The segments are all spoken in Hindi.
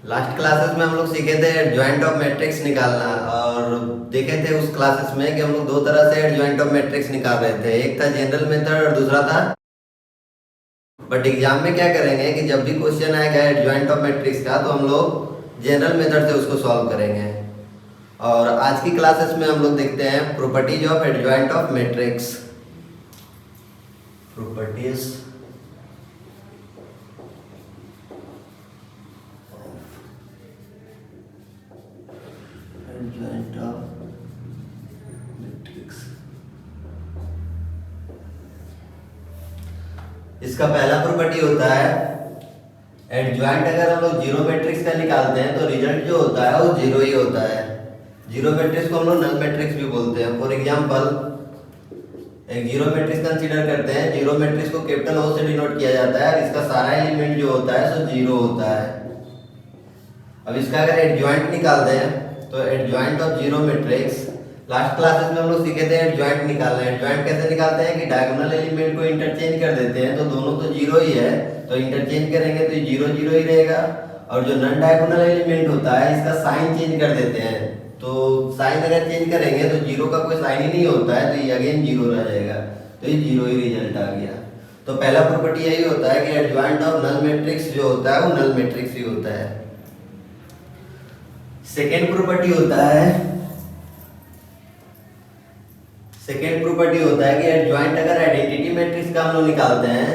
लास्ट क्लासेस में हम लोग सीखे थे एडजॉइंट ऑफ मैट्रिक्स निकालना और देखे थे उस क्लासेस में कि हम लोग दो तरह से एडजॉइंट ऑफ मैट्रिक्स निकाल रहे थे। एक था जनरल मेथड और दूसरा था। बट एग्जाम में क्या करेंगे कि जब भी क्वेश्चन आएगा एडजॉइंट ऑफ मैट्रिक्स का तो हम लोग जनरल मेथड से उसको सॉल्व करेंगे। और आज की क्लासेस में हम लोग देखते हैं properties of adjoint of matrix. Properties adjoint of matrix. इसका पहला प्रॉपर्टी होता है एडजॉइंट। अगर हम लोग जीरो मैट्रिक्स का निकालते हैं तो रिजल्ट जो होता है वो जीरो ही होता है। जीरो मैट्रिक्स को हम लोग नल मैट्रिक्स भी बोलते हैं। फॉर एग्जांपल एक जीरो मैट्रिक्स कंसीडर करते हैं। जीरो मैट्रिक्स को कैपिटल ओ से डिनोट किया जाता है। इसका सारा एलिमेंट जो होता है सो जीरो होता है। अब इसका अगर एडजॉइंट निकालते हैं तो adjoint of zero matrix, last classes में हम लोग सीखे थे एडजॉइंट निकालना। एडजॉइंट कैसे निकालते हैं कि डायगोनल एलिमेंट को इंटरचेंज कर देते हैं तो दोनों तो जीरो ही है, तो इंटरचेंज करेंगे तो जीरो जीरो ही रहेगा। और जो नॉन डायगोनल एलिमेंट होता है इसका साइन चेंज कर देते हैं, तो साइन अगर चेंज करेंगे तो जीरो का कोई साइन ही नहीं होता है, तो ये अगेन जीरो रह जाएगा, तो ये जीरो ही रिजल्ट आ गया। तो पहला प्रॉपर्टी यही होता है कि एडजॉइंट ऑफ नल मैट्रिक्स जो होता है वो नल मैट्रिक्स ही होता है। सेकेंड प्रॉपर्टी होता है कि एडजॉइंट अगर आइडेंटिटी मैट्रिक्स का हम लोग निकालते हैं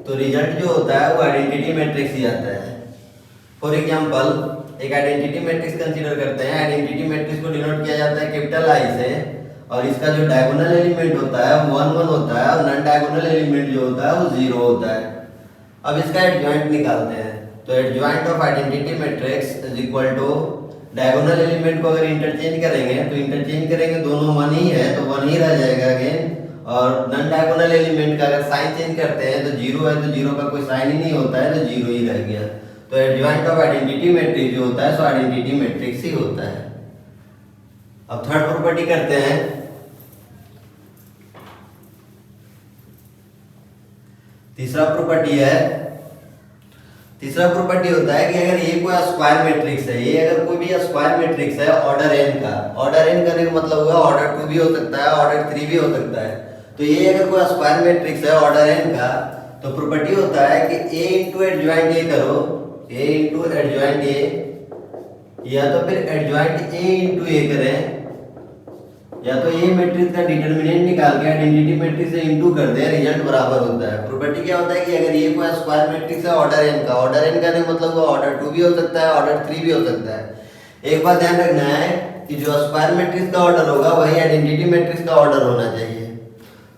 तो रिजल्ट जो होता है वो आइडेंटिटी मैट्रिक्स ही आता है। फॉर एग्जांपल एक आइडेंटिटी मैट्रिक्स कंसीडर करते हैं। आइडेंटिटी मैट्रिक्स को डिनोट किया जाता है कैपिटल आई से और इसका जो डायगोनल एलिमेंट होता है वो 1 1 होता है और नॉन डायगोनल एलिमेंट जो होता है वो 0 होता है। अब इसका एडजॉइंट निकालते हैं तो adjoint of identity matrix is equal to diagonal element को अगर इंटरचेंज करेंगे दोनों 1 ही है तो 1 ही रह जाएगा अगेन। और नॉन डायगोनल एलिमेंट का अगर साइन चेंज करते हैं तो जीरो है तो जीरो का कोई साइन ही नहीं होता है, तो जीरो ही रह गया। तो एडजॉइंट ऑफ आइडेंटिटी मैट्रिक्स जो होता है सो आइडेंटिटी मैट्रिक्स ही होता है। अब थर्ड प्रॉपर्टी करते हैं। तीसरा प्रॉपर्टी होता है कि अगर ये कोई स्क्वायर मैट्रिक्स है, ये अगर कोई भी स्क्वायर मैट्रिक्स है ऑर्डर n का, ऑर्डर n करने का मतलब होगा ऑर्डर 2 भी हो सकता है, ऑर्डर 3 भी हो सकता है। तो ये अगर कोई स्क्वायर मैट्रिक्स है ऑर्डर n का तो प्रॉपर्टी होता है कि a इंटू एडजॉइंट a करो, a इंटू एडजॉइंट a, या तो फिर एडजॉइंट a इंटू a करें, या तो ये मैट्रिक्स का डिटरमिनेंट निकाल के आइडेंटिटी मैट्रिक्स से इनटू कर दे, रिजल्ट बराबर होता है। प्रॉपर्टी क्या होता है कि अगर ये कोई स्क्वायर मैट्रिक्स है ऑर्डर n का, ऑर्डर n का नहीं मतलब वो ऑर्डर 2 भी हो सकता है, ऑर्डर 3 भी हो सकता है। एक बात ध्यान रखना है कि जो स्क्वायर मैट्रिक्स का ऑर्डर होगा वही आइडेंटिटी मैट्रिक्स का ऑर्डर होना चाहिए।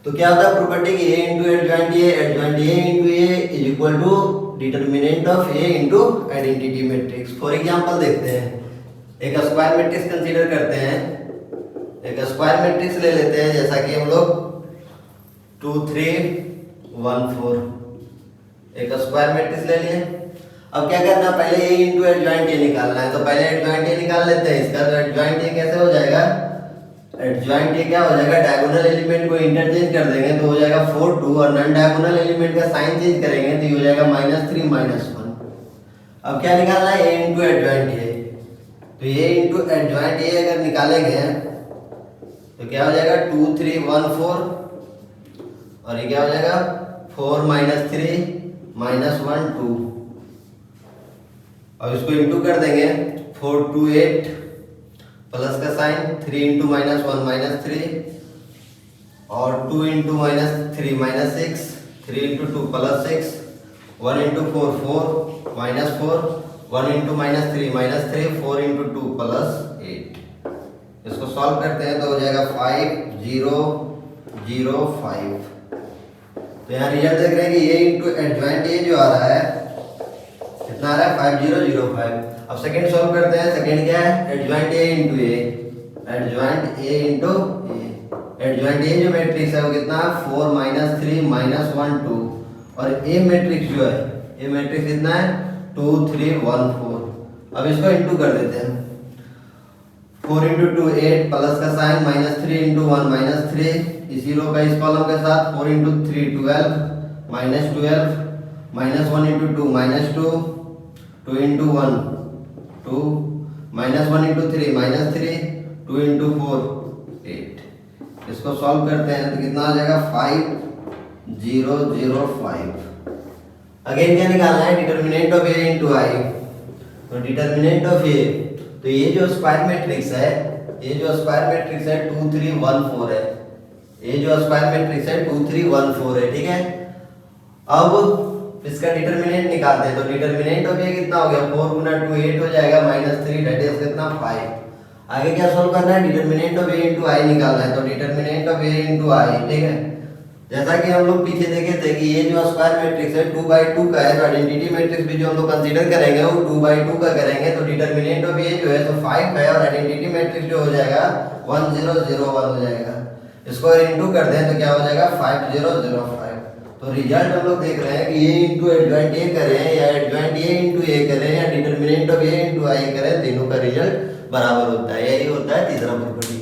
तो क्या होता है प्रॉपर्टी कि a into adjoint a into a is equal to determinant of a into identity matrix. For example देखते हैं, एक स्क्वायर मैट्रिक्स कंसीडर करते हैं। एक स्क्वायर मैट्रिक्स ले लेते हैं जैसा कि हम लोग 2 3 1 4 एक स्क्वायर मैट्रिक्स ले लिए। अब क्या करना, पहले a इंटू एडजॉइंट a निकालना है, तो पहले एडजॉइंट a निकाल लेते हैं इसका। तो एडजॉइंट a कैसे हो जाएगा, एडजॉइंट a क्या हो जाएगा, डायगोनल एलिमेंट को इंटरचेंज कर देंगे तो हो जाएगा 4 2 और नॉन डायगोनल एलिमेंट का साइन चेंज करेंगे तो ये हो जाएगा -3 -1। अब क्या निकालना है, a इंटू एडजॉइंट a। तो a इंटू एडजॉइंट a अगर निकालेंगे तो क्या हो जाएगा 2 3 1 4 और ये क्या हो जाएगा 4 -3 -1 2। और इसको इंटू कर देंगे 4 2 8 प्लस का साइन 3 इंटू -1 -3 और 2 into -3 -6 3 into 2 +6 1 into 4 4 -4 1 into -3 -3 4 into 2 +8। इसको सॉल्व करते हैं तो हो जाएगा 5 0 0 5। तो यहाँ रिजल्ट देख रहे हैं कि ये इंटू एडजॉइंट ए जो आ रहा है कितना आ रहा है 5 0 0 5। अब सेकंड सॉल्व करते हैं। सेकंड क्या है, adjoint A into A, adjoint A into A. Adjoint A जो मैट्रिक्स है वो कितना है 4 -3 -1 2 और ए मैट्रिक्स जो है ये मैट्रिक्स कितना है 2 3 1 4। अब इसको इंटू कर देते हैं 4 इंटू 2 8 प्लस का साइन -3 इंटू 1 -3 इसी रो का इस कॉलम के साथ 4 इंटू 3 12 -12 -1 इंटू 2 -2 2 इंटू 1 2 -1 × 3 -3 2 × 4 8। इसको सॉल्व करते हैं तो कितना आ जाएगा 5005। अगेन क्या निकालना है, डिटर्मिनेंट ऑफ ए इंटू आई। तो डिटर्मिनेंट ऑफ ए, तो ये जो स्क्वायर मैट्रिक्स है, ये जो स्क्वायर मैट्रिक्स है 2 3 1 4 है, ये जो स्क्वायर मैट्रिक्स है 2 3 1 4 है, ठीक है। अब इसका डिटर्मिनेंट निकालते हैं तो डिटर्मिनेंट ऑफ ये कितना हो गया 4 × 2 8 हो जाएगा -3 दैट इज कितना 5। आगे क्या सॉल्व करना है, डिटर्मिनेंट ऑफ ए इंटू आई निकालना है। तो डिटर्मिनेंट ऑफ ए इंटू आई, ठीक है। जैसा कि हम लोग पीछे देखे थे कि ये जो स्क्वायर मैट्रिक्स है 2/2 का है, तो आइडेंटिटी मैट्रिक्स भी जो हम लोग कंसीडर करेंगे वो 2/2 का करेंगे। तो डिटर्मिनेंट ऑफ ए जो है तो 5 है और आइडेंटिटी मैट्रिक्स जो हो जाएगा 1001 हो जाएगा। इसको इनटू कर दें तो क्या हो जाएगा 5005। तो रिजल्ट हम लोग देख रहे हैं कि ए इंटू एडजॉइंट ए करें या एडजॉइंट ए इंटू ए करें या डिटर्मिनेंट ऑफ ए इंटू आई करें, तीनों का रिजल्ट बराबर होता है। यही होता है तीसरा प्रॉपर्टी।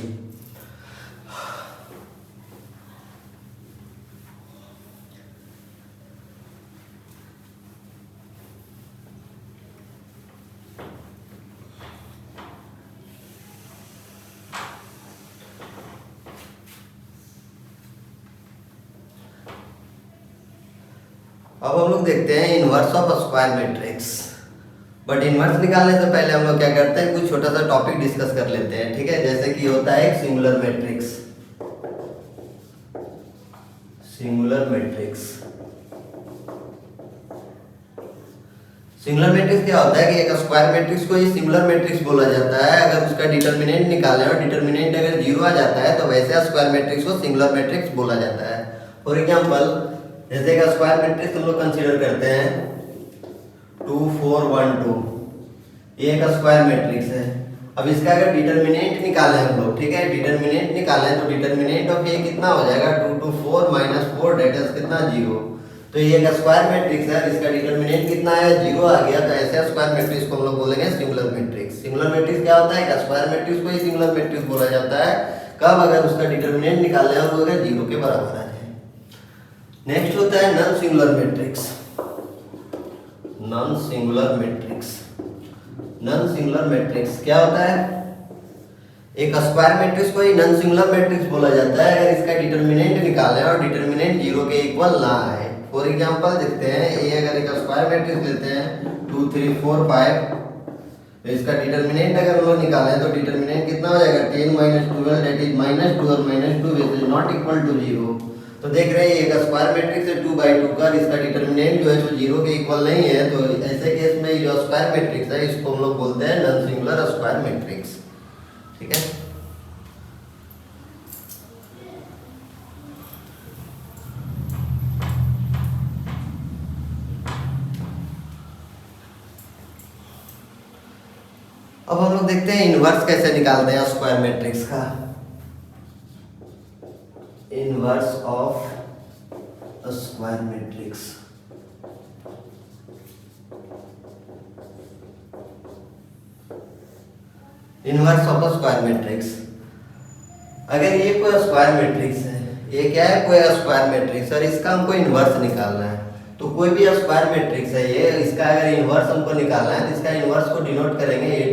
अब हम लोग देखते हैं inverse of square matrix. But inverse निकालने से पहले हम लोग क्या करते हैं, कुछ छोटा सा टॉपिक डिस्कस कर लेते हैं, ठीक है। जैसे कि होता है एक singular matrix. Singular matrix, singular matrix क्या होता है कि एक स्क्वायर मैट्रिक्स को ही सिंगुलर मैट्रिक्स बोला जाता है अगर उसका डिटर्मिनेंट निकालें और डिटर्मिनेंट अगर 0 आ जाता है तो वैसे स्क्वायर मैट्रिक्स को सिंगुलर मैट्रिक्स बोला जाता है। फॉर एग्जांपल जैसे एक स्क्वायर मैट्रिक्स हम लोग कंसीडर करते हैं 2 4 1 2, ये एक स्क्वायर मैट्रिक्स है। अब इसका अगर डिटर्मिनेंट निकालें हम लोग, ठीक है, डिटर्मिनेंट निकालें तो डिटर्मिनेंट ऑफ ये कितना हो जाएगा 2 2 4 -4 दैट इज कितना 0। तो ये एक स्क्वायर मैट्रिक्स है, इसका डिटर्मिनेंट कितना है 0 आ गया, तो ऐसे स्क्वायर मैट्रिक्स को हम लोग बोलेंगे सिंगुलर मैट्रिक्स। सिंगुलर मैट्रिक्स क्या होता है, स्क्वायर मैट्रिक्स को ही सिंगुलर मैट्रिक्स बोला जाता है कब, अगर उसका डिटर्मिनेंट निकालना है और वो अगर 0 के बराबर आ जाए। नेक्स्ट होता है non singular matrix. Non singular matrix, non singular matrix क्या होता है, एक स्क्वायर मैट्रिक्स को ही नॉन सिंगुलर मैट्रिक्स बोला जाता है अगर इसका डिटर्मिनेंट निकालें और डिटर्मिनेंट 0 के इक्वल ना आए। फॉर एग्जांपल देखते हैं, ये अगर एक स्क्वायर मैट्रिक्स लेते हैं 2 3 4 5, तो इसका डिटर्मिनेंट अगर हम लोग निकालें तो डिटर्मिनेंट कितना हो जाएगा 10 - 12 दैट इज -2 और -2 which is not equal to 0। तो देख रहे हैं एक स्क्वायर मैट्रिक्स है 2/2 का, इसका डिटर्मिनेंट जो है जो 0 के इक्वल नहीं है, तो ऐसे केस में जो स्क्वायर मैट्रिक्स है इसको हम लोग बोलते हैं नॉन सिंगुलर स्क्वायर मैट्रिक्स, ठीक है। अब हम लोग देखते हैं इनवर्स कैसे निकालते हैं स्क्वायर मैट्रिक्स का। Inverse of square matrix, inverse of square matrix. अगर ये कोई स्क्वायर मैट्रिक्स है, ये क्या है कोई स्क्वायर मैट्रिक्स और इसका हमको इनवर्स निकालना है, तो कोई भी स्क्वायर मैट्रिक्स है ये, इसका अगर इनवर्स हमको निकालना है तो इसका इनवर्स को डिनोट करेंगे a⁴ -1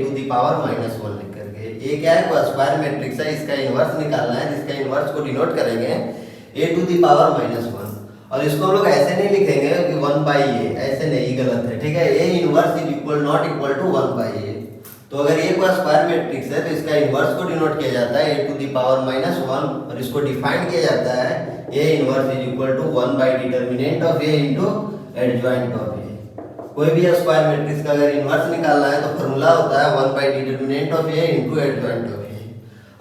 लिख करके। ये क्या है कोई स्क्वायर मैट्रिक्स है, इसका इनवर्स निकालना है, इसका इनवर्स को डिनोट करेंगे a⁴ -1। और इसको हम लोग ऐसे नहीं लिखेंगे कि 1/a, ऐसे नहीं, गलत है, ठीक है। a inverse is equal not equal to 1/a। तो अगर ये कोई स्क्वायर मैट्रिक्स है तो इसका इनवर्स को डिनोट किया जाता है a⁴ -1 और इसको डिफाइन किया जाता है a inverse is equal to 1 determinant of a into adjoint of a। कोई भी स्क्वायर मैट्रिक्स का अगर इनवर्स निकालना है तो फॉर्मूला होता है 1 determinant of a into adjoint of a।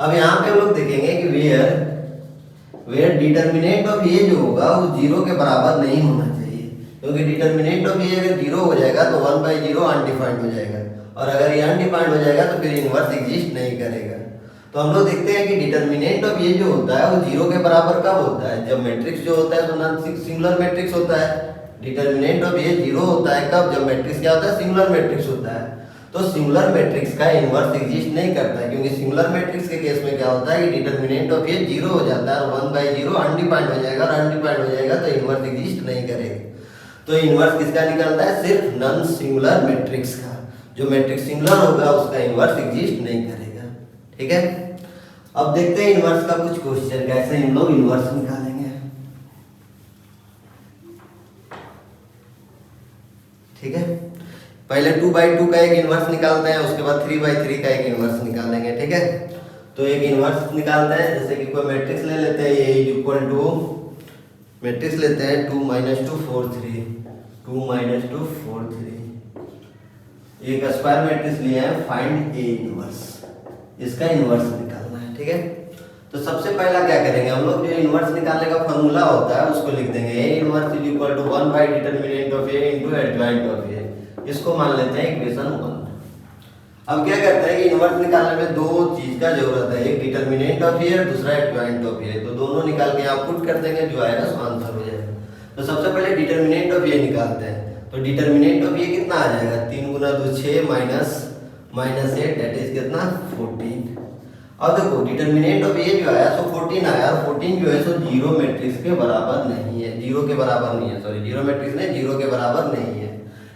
अब यहाँ पे हम लोग देखेंगे कि वेयर डिटर्मिनेंट ऑफ a जो होगा वो 0 के बराबर नहीं होना चाहिए, क्योंकि डिटर्मिनेंट ऑफ a अगर 0 हो जाएगा तो 1/0 अनडिफाइंड हो जाएगा, और अगर ये अनडिफाइंड हो जाएगा तो फिर इनवर्स एग्जिस्ट नहीं करेगा। तो हम लोग देखते हैं कि डिटर्मिनेंट ऑफ ये जो होता है वो 0 के बराबर कब होता है, जब मैट्रिक्स जो होता है तो नॉन सिंगुलर मैट्रिक्स होता है। डिटर्मिनेंट ऑफ ये 0 होता है कब, जब मैट्रिक्स क्या होता है सिंगुलर मैट्रिक्स होता है। तो सिंगुलर मैट्रिक्स का इनवर्स एग्जिस्ट नहीं करता है, क्योंकि सिंगुलर मैट्रिक्स के केस में क्या होता है कि डिटर्मिनेंट ऑफ ये 0 हो जाता है और 1/0 अनडिफाइंड हो जाएगा, और अनडिफाइंड हो जाएगा तो इनवर्स एग्जिस्ट नहीं करेगा। तो इनवर्स किसका निकलता है, सिर्फ नॉन सिंगुलर मैट्रिक्स का। जो मैट्रिक्स सिंगुलर होगा उसका इन्वर्स एग्जिस्ट नहीं करेगा। ठीक है, अब देखते हैं इन्वर्स का कुछ क्वेश्चन कैसे हम लोग इन्वर्स निकालेंगे। ठीक है, पहले 2/2 का एक इन्वर्स निकालते हैं, उसके बाद 3/3 का एक इन्वर्स निकालेंगे। ठीक है, तो एक इन्वर्स निकालते हैं, जैसे कि कोई मैट्रिक्स ले लेते हैं, ये इक्वल टू मैट्रिक्स लेते हैं 2 - 2 4 3 2 - 2 4 3, एक स्क्वायर मैट्रिक्स लिया है, फाइंड ए इनवर्स, इसका इनवर्स निकालना है। ठीक है, तो सबसे पहला क्या करेंगे हम लोग, जो इनवर्स निकालने का फॉर्मूला होता है उसको लिख देंगे, A inverse is equal to 1/डिटरमिनेंट of A into adjoint of A, इसको मान लेते हैं इक्वेशन 1। अब क्या करते हैं कि इनवर्स निकालने में दो चीज का जरूरत है, एक डिटरमिनेंट ऑफ ए और दूसरा एडजॉइंट ऑफ ए, तो दोनों निकाल के आप पुट कर देंगे, जो आएगा सो आंसर हो जाएगा। तो सबसे पहले डिटरमिनेंट ऑफ ए निकालते हैं, तो डिटरमिनेंट ऑफ ए कितना आ जाएगा, 3 × 2 6 माइनस 8 दैट इज कितना 14। अब देखो डिटरमिनेंट ऑफ ए जो आया सो 14 आया, और 14 जो है सो जीरो मैट्रिक्स के बराबर नहीं है, जीरो के बराबर नहीं है, सॉरी जीरो मैट्रिक्स नहीं, जीरो के बराबर नहीं है।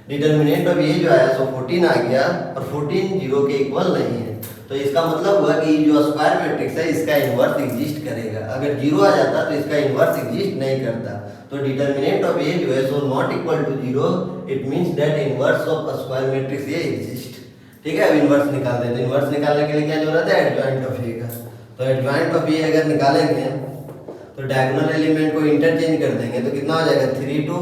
डिटरमिनेंट ऑफ ए जो आया सो 14 आ गया, और 14 जीरो के इक्वल नहीं है, तो इसका मतलब हुआ कि जो स्क्वायर मैट्रिक्स है इसका इन्वर्स एग्जिस्ट करेगा। अगर जीरो आ जाता तो इसका इन्वर्स एग्जिस्ट नहीं करता। तो डिटरमिनेंट ऑफ ए जो है सो not equal to zero, it means that inverse of square matrix A exist. ठीक है, अब इन्वर्स निकालते हैं, तो इन्वर्स निकालने के लिए क्या जरूरत है, एडजॉइंट ऑफ ए का। तो एडजॉइंट ऑफ ए अगर निकालेंगे तो डायगोनल एलिमेंट को इंटरचेंज कर देंगे, तो कितना हो जाएगा 3 2,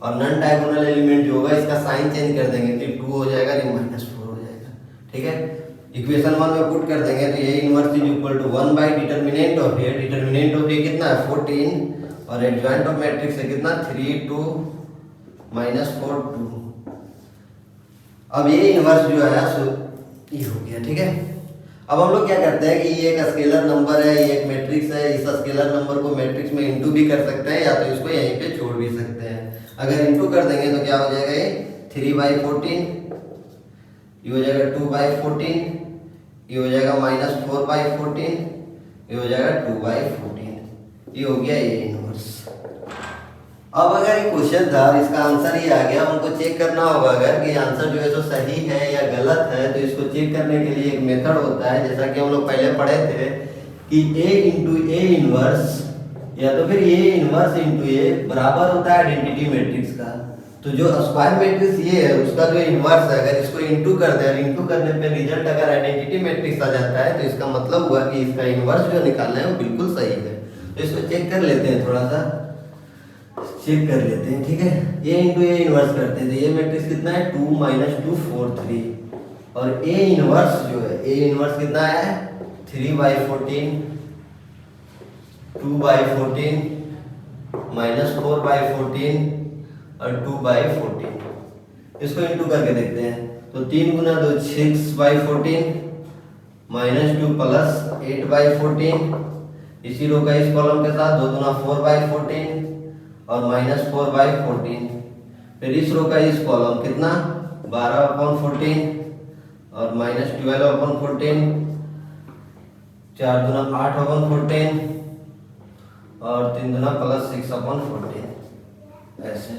और नॉन डायगोनल एलिमेंट जो होगा इसका साइन चेंज कर देंगे, तो 2 हो जाएगा, -4 हो जाएगा। ठीक है, इक्वेशन 1 में पुट कर देंगे, तो ये इनवर्स इज इक्वल टू 1/डिटरमिनेंट of A, determinant of A कितना है 14, और एडजॉइंट ऑफ मैट्रिक्स है कितना 3 2 -4 2। अब ये इनवर्स जो है सो ये हो गया। ठीक है, अब हम लोग क्या करते हैं कि ये एक स्केलर नंबर है, ये एक मैट्रिक्स है, इस स्केलर नंबर को मैट्रिक्स में इंटू भी कर सकते हैं, या तो इसको यहीं पे छोड़ भी सकते हैं। अगर इंटू कर देंगे तो क्या हो जाएगा, ये 3/14, ये हो जाएगा 2/14, ये हो जाएगा -4/14, ये हो जाएगा 2/14, ये हो गया ये इनवर्स। अब अगर ये क्वेश्चन था और इसका आंसर ये आ गया, उनको चेक करना होगा अगर कि आंसर जो है तो सही है या गलत है, तो इसको चेक करने के लिए एक मेथड होता है, जैसा कि हम लोग पहले पढ़े थे कि a × a इनवर्स या तो फिर a इनवर्स × a बराबर होता है आइडेंटिटी मैट्रिक्स का। तो जो स्क्वायर मैट्रिक्स ये है उसका जो इनवर्स है, अगर इसको इंटू कर दे और इंटू करने पे रिजल्ट अगर आइडेंटिटी मैट्रिक्स आ जाता है, तो इसका मतलब हुआ कि इसका इनवर्स जो निकालना है वो बिल्कुल सही है। तो इसको चेक कर लेते हैं, थोड़ा सा चेक कर लेते हैं। ठीक है, a × a इनवर्स करते हैं, तो ये मैट्रिक्स कितना है 2 - 2 4 3, और a इनवर्स जो है a इनवर्स कितना है 3/14 2/14 -4/14 और 2/14। इसको इंटू करके देखते हैं, तो 3 × 2 6/14 -2 + 8/14, इसी रो का इस कॉलम के साथ 2 × 4/14 और -4/14, फिर इस रो का इस कॉलम कितना 12/14 और -12/14, 4 × 8/14 और 3 × 6/14। ऐसे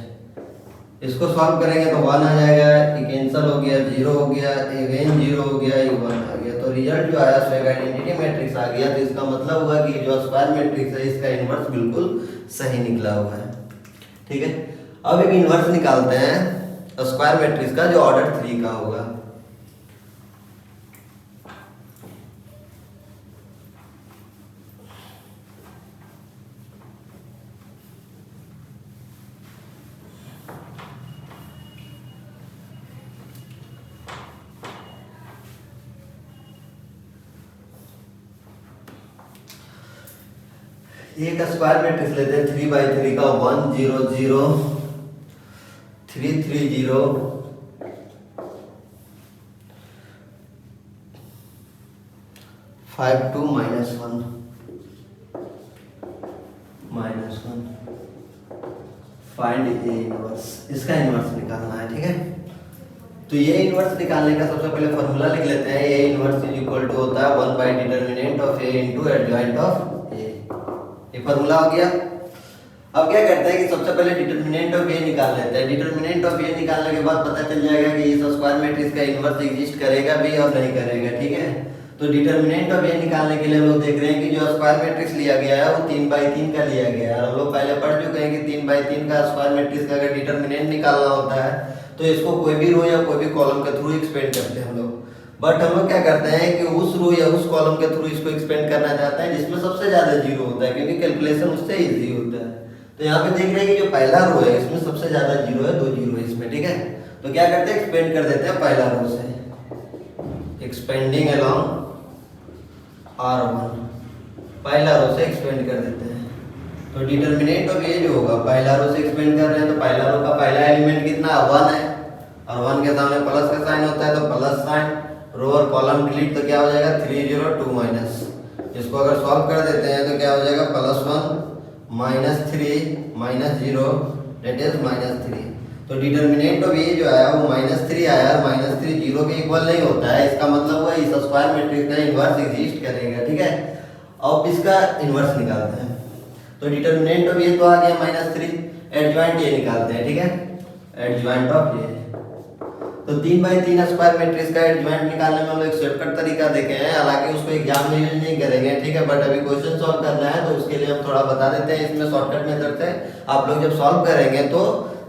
इसको सॉल्व करेंगे तो 1 आ जाएगा, ये कैंसिल हो गया, 0 हो गया, अगेन 0 हो गया, ये 1 आ गया। तो रिजल्ट जो आया सो एक आइडेंटिटी मैट्रिक्स आ गया। तो इसका मतलब हुआ कि जो स्क्वायर मैट्रिक्स है इसका इनवर्स बिल्कुल सही निकला हुआ है। ठीक है, अब एक इनवर्स निकालते हैं स्क्वायर मैट्रिक्स का जो ऑर्डर 3 का होगा। एक स्क्वायर मैट्रिक्स लेते हैं 3/3 का 1 0 0 3 3 0 5 2 -1 -1। फाइंड ए इनवर्स, इसका इनवर्स निकालना है। ठीक है, तो ये इनवर्स निकालने का सबसे पहले फॉर्मूला लिख लेते हैं। A inverse is equal to होता है 1/डिटरमिनेंट of A into adjoint of A, ये फॉर्मूला हो गया। अब क्या करते हैं कि सबसे पहले डिटरमिनेंट ऑफ ए निकाल लेते हैं। डिटरमिनेंट ऑफ ए निकालने के बाद पता चल जाएगा कि इस स्क्वायर मैट्रिक्स का इनवर्स एग्जिस्ट करेगा भी और नहीं करेगा, ठीक है। तो डिटरमिनेंट ऑफ ए निकालने के लिए हम लोग देख रहे हैं कि जो स्क्वायर मैट्रिक्स लिया गया है वो 3/3 का लिया गया है। हम लोग पहले पढ़ चुके हैं कि 3/3 का स्क्वायर मैट्रिक्स का अगर डिटरमिनेंट निकालना होता है तो इसको कोई भी रो या कोई भी कॉलम के थ्रू एक्सपेंड करते हैं हम लोग। बट हम लोग क्या करते हैं कि उस रो या उस कॉलम के थ्रू इसको एक्सपेंड करना चाहते हैं जिसमें सबसे ज्यादा जीरो होता है, क्योंकि कैलकुलेशन उससे इजी होता है। तो यहाँ पे देख रहे हैं कि जो पहला रो है इसमें सबसे ज्यादा जीरो है, 2 जीरो है इसमें, ठीक है। तो क्या करते हैं, एक्सपेंड कर देते हैं पहला रो से, एक्सपेंडिंग अलोंग R1, पहला रो से एक्सपेंड कर देते हैं। तो डिटरमिनेंट ऑफ ये जो होगा, पहला रो से एक्सपेंड कर रहे हैं तो पहला रो का पहला एलिमेंट कितना 1 है, और 1 के सामने प्लस का साइन होता है तो प्लस साइन, रो और कॉलम डिलीट तो क्या हो जाएगा 3 0 2 माइनस। इसको अगर सॉल्व कर देते हैं तो क्या हो जाएगा +1 -3 -0 दैट इज -3। तो डिटरमिनेंट ऑफ ये जो आया वो -3 आया, -3 0 के इक्वल नहीं होता है। इसका मतलब हुआ इस स्क्वायर मैट्रिक्स का इनवर्स एग्जिस्ट करेगा, ठीक है। अब इसका इनवर्स निकालते हैं। तो डिटरमिनेंट ऑफ ये तो आ गया -3, एडजॉइंट ये निकालते हैं, ठीक है। एडजॉइंट ऑफ ये तो 3/3 स्क्वायर मैट्रिक्स का एडजॉइंट निकालने में हम लोग एक शॉर्टकट तरीका देखे हैं, हालांकि उसको एग्जाम में यूज नहीं करेंगे, ठीक है। बट अभी क्वेश्चन सॉल्व करना है तो उसके लिए हम थोड़ा बता देते हैं। इसमें शॉर्टकट मेथड से आप लोग जब सॉल्व करेंगे तो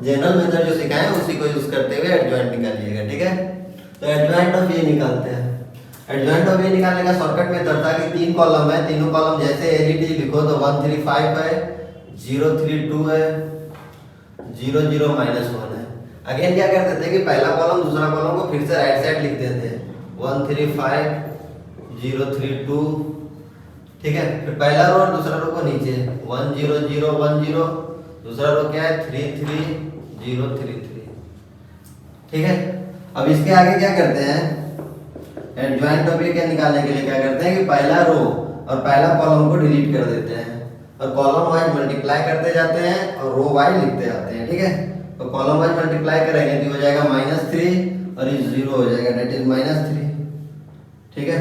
जनरल मेथड जो सिखाए हैं उसी को यूज करते हुए एडजॉइंट निकालिएगा, ठीक है। तो एडजॉइंट ऑफ ये निकालते हैं। एडजॉइंट ऑफ ये निकालने का शॉर्टकट मेथड था कि 3 कॉलम है, तीनों कॉलम जैसे एलईडी लिखो तो 1 3 5 है, 0 3 2 है, 0 0 -1 है। अगेन क्या करते थे कि पहला कॉलम दूसरा कॉलम को फिर से राइट साइड लिख देते हैं, 1 3 5 0 3 2, ठीक है। फिर पहला रो और दूसरा रो को नीचे 1 0 0 1 0, दूसरा रो क्या है 3 3 0 3 3, ठीक है। अब इसके आगे क्या करते हैं, एडजॉइंट ऑफ ये क्या निकालने के लिए क्या करते हैं कि पहला रो और पहला कॉलम को डिलीट कर देते हैं और कॉलम वाइज मल्टीप्लाई करते जाते हैं और रो वाइज लिखते जाते हैं, ठीक है। तो कॉलम वाइज मल्टीप्लाई करेंगे तो हो जाएगा -3 और ये 0 हो जाएगा दैट इज -3, ठीक है।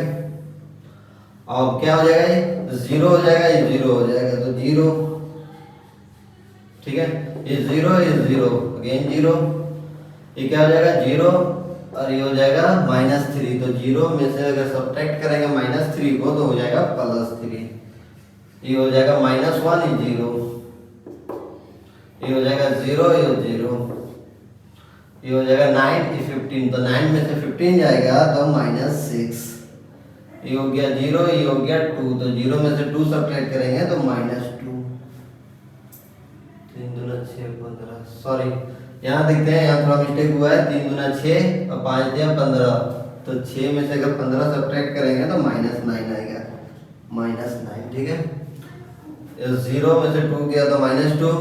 अब क्या हो जाएगा, ये 0 हो जाएगा, ये 0 हो जाएगा तो 0, ठीक है। ये 0 अगेन 0, ये क्या हो जाएगा 0 और ये हो जाएगा -3। तो 0 में से अगर सब्ट्रैक्ट करेंगे -3 को तो हो जाएगा +3, ये हो जाएगा -1 ये 0, ये हो जाएगा 0 ये 0, ये हो जाएगा 9 ये 15, तो 9 में से 15 जाएगा तो -6, ये हो गया 0 ये हो गया 2, तो 0 में से 2 सब्ट्रैक्ट करेंगे तो -2, 3 दूना 6 15, सॉरी यहाँ देखते हैं यहाँ थोड़ा मिस्टेक हुआ है, 3 दूना 6 और 5 दिया 15, तो 6 में से अगर 15 सब्ट्रैक्ट करेंगे तो -9 आएगा, -9, ठीक है। 0 में से 2 गया तो -2,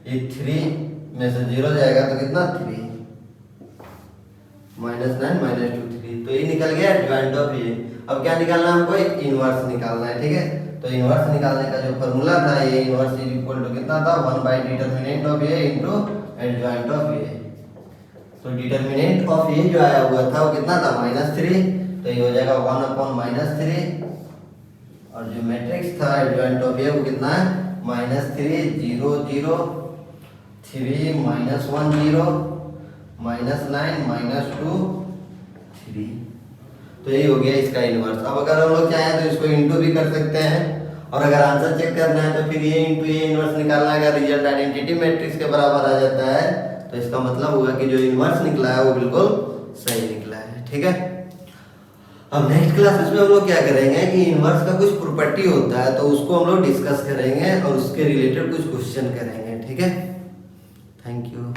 ये 3 में से 0 जाएगा तो कितना 3, -9 -2 3, तो ये निकल गया एडजॉइंट ऑफ ये। अब क्या निकालना है हमको, इनवर्स निकालना है, ठीक है। तो इनवर्स निकालने का जो फॉर्मूला था ये इनवर्स इज इक्वल टू कितना था 1/डिटरमिनेंट of A into adjoint of A. तो डिटरमिनेंट ऑफ ए जो आया हुआ था वो कितना था -3, तो ये हो जाएगा 1/-3, और जो मैट्रिक्स था एडजॉइंट ऑफ ए वो कितना है -3 0 0 3 -1 0 -9 -2 3, तो ये हो गया इसका इनवर्स। अब अगर हम लोग चाहें तो इसको इंटू भी कर सकते हैं, और अगर आंसर चेक करना है तो फिर ये इंटू ये इनवर्स निकालना है। अगर रिजल्ट आइडेंटिटी मैट्रिक्स के बराबर आ जाता है तो इसका मतलब हुआ कि जो इनवर्स निकला है वो बिल्कुल सही निकला है, ठीक है। अब नेक्स्ट क्लास में हम लोग क्या करेंगे कि इनवर्स का कुछ प्रॉपर्टी होता है तो उसको हम लोग डिस्कस करेंगे और उसके रिलेटेड कुछ क्वेश्चन करेंगे, ठीक है। Thank you.